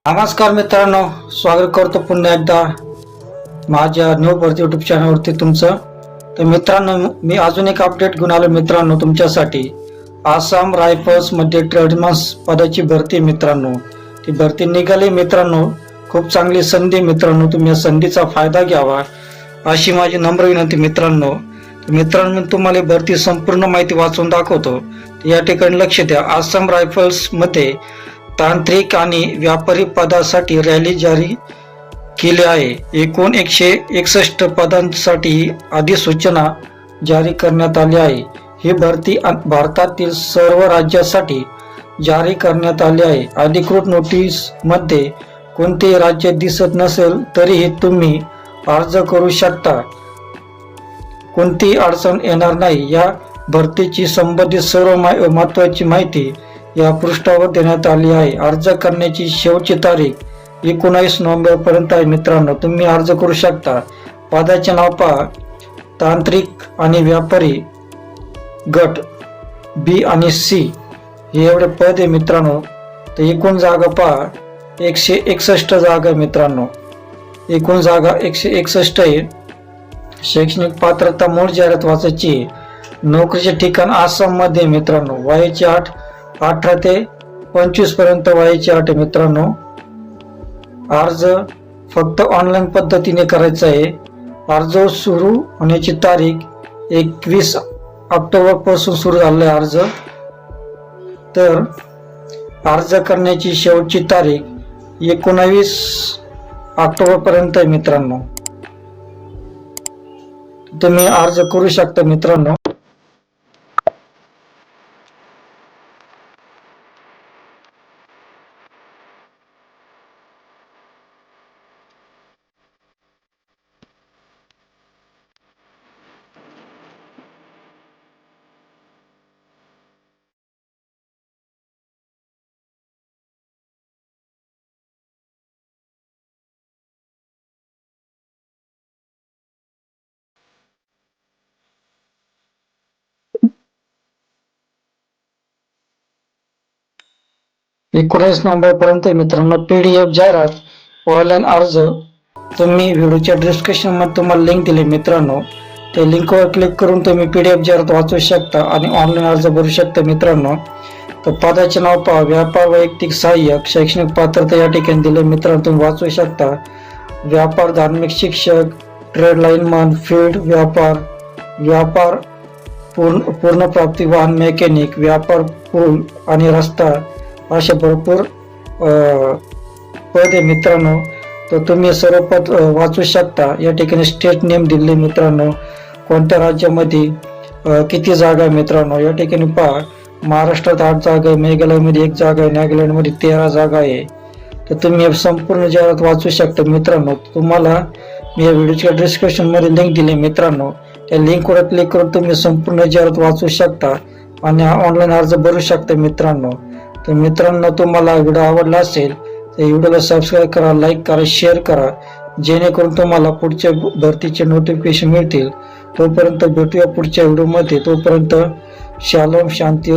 नमस्कार मित्रांनो, स्वागत करतो पुन्हा एकदा माझ्या न्यू भरती यूट्यूब चॅनलवरती तुमचं. तर मित्रांनो, मी अजून एक अपडेट घेऊन आलो मित्रांनो तुमच्यासाठी. आसाम रायफल्स मध्ये ट्रेडमन्स पदाची भरती मित्रांनो, ती भरती निघाली मित्रांनो. खूप चांगली संधी मित्रांनो, तुम्ही या संधीचा फायदा घ्यावा अशी माझी नम्र विनंती मित्रांनो. मित्रांनो, तुम्हाला भरती संपूर्ण माहिती वाचून दाखवतो. या ठिकाणी लक्ष द्या. आसाम रायफल्स मध्ये तांत्रिक आणि व्यापारी पदासाठी रॅली जारी केली आहे. एकूण 161 पदांसाठी अधिसूचना जारी करण्यात आली आहे. ही भरती भारतातील सर्व राज्यासाठी जारी करण्यात आली आहे. अधिकृत नोटीस मध्ये कोणतेही राज्य दिसत नसेल तरीही तुम्ही अर्ज करू शकता. कोणतीही अडचण येणार नाही. या भरतीची संबंधित सर्व महत्त्वाची माहिती या पृष्ठावर देण्यात आली आहे. अर्ज करण्याची शेवटची तारीख 19 नोव्हेंबर पर्यंत आहे मित्रांनो. तुम्ही अर्ज करू शकता. पदाचे नाव पहा. तांत्रिक आणि व्यापारी गट बी आणि सी हे एवढे पद आहे मित्रांनो. तर एकूण जागा पहा 161 जागा मित्रांनो. एकूण जागा 161 आहे. शैक्षणिक पात्रता मूळ जाहिरात वाचायची. नोकरीचे ठिकाण आसाम मध्ये मित्रांनो. वयाची 18 ते 25 पर्यंत वयाची अट आहे मित्रांनो. अर्ज फक्त ऑनलाईन पद्धतीने करायचा आहे. अर्ज सुरू होण्याची तारीख 21 ऑक्टोबर पासून सुरू झालेला आहे अर्ज. तर अर्ज करण्याची शेवटची तारीख 19 ऑक्टोबर पर्यंत आहे मित्रांनो. तुम्ही अर्ज करू शकता मित्रांनो. एकोणीस नोव्हेंबर पर्यंत मित्रांनो. PDF जाहिरात ऑनलाईन अर्ज तुम्ही व्हिडिओच्या डिस्क्रिप्शन मध्ये तुम्हाला लिंक दिली मित्रांनो. त्या लिंकवर क्लिक करून तुम्ही PDF जाहिरात वाचू शकता आणि ऑनलाईन अर्ज भरू शकता मित्रांनो. तर पदाचे नाव पहा. व्यापार वैयक्तिक सहाय्यक. शैक्षणिक पात्रता या ठिकाणी दिले मित्रांनो, तुम्ही वाचू शकता. व्यापार धार्मिक शिक्षक, ट्रेड लाईनमन, फील्ड व्यापार पूर्ण प्राप्ती वाहन मेकॅनिक, व्यापार पूल आणि रस्ता अशा भरपूर पद आहे मित्रांनो. तर तुम्ही सर्व पद वाचू शकता. या ठिकाणी स्टेट नेम दिले मित्रांनो. कोणत्या राज्यामध्ये किती जागा आहे मित्रांनो. या ठिकाणी पहा. महाराष्ट्रात 8 जागा आहे, मेघालयमध्ये 1 जागा आहे, नागालँडमध्ये 13 जागा आहे. तर तुम्ही संपूर्ण जाहिरात वाचू शकता मित्रांनो. तुम्हाला मी या व्हिडिओच्या डिस्क्रिप्शन मध्ये लिंक दिली मित्रांनो. त्या लिंकवर क्लिक करून तुम्ही संपूर्ण जाहिरात वाचू शकता आणि ऑनलाईन अर्ज भरू शकता मित्रांनो. तर मित्रांनो, तुम्हाला व्हिडिओ आवडला असेल तर व्हिडिओला सबस्क्राईब करा, लाईक करा, शेअर करा, जेणेकरून तुम्हाला पुढच्या भरतीचे नोटिफिकेशन मिळतील. तोपर्यंत भेटूया पुढच्या व्हिडिओमध्ये. तोपर्यंत शालोम, शांती.